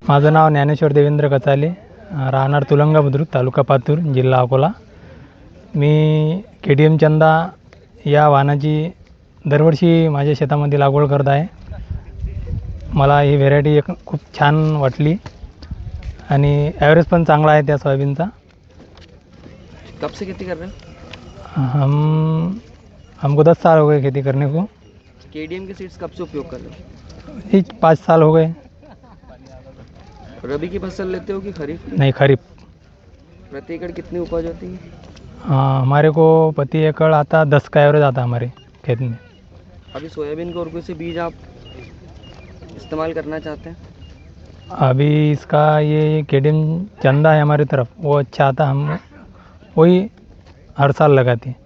माझं नाव ज्ञानेश्वर देवेंद्र कचाले, राहणार तुलंगा बुद्रुक, तालुका पातूर, जिल्हा अकोला. मी KTM चंदा या वाहनाची दरवर्षी माझ्या शेतामध्ये लागवड करत आहे. मला ही व्हेरायटी खूप छान वाटली आणि ॲव्हरेज पण चांगला आहे त्या सोयाबीनचा. कब से खेती कर रहे हैं? हमको 10 साल हो गए खेती करने को. KTM की सीड्स कब से उपयोग कर रहे हो? ये 5 साल हो गए. रबी की फसल लेते हो कि खरीफ? नहीं, खरीफ. प्रति एकड़ कितनी उपज होती है? हमारे को प्रति एकड़ आता 10 का एवरेज आता हमारे खेत में. अभी सोयाबीन के और कोई से बीज आप इस्तेमाल करना चाहते हैं? अभी इसका ये KTM चंदा है हमारी तरफ, वो अच्छा आता. हम वही हर साल लगाते हैं.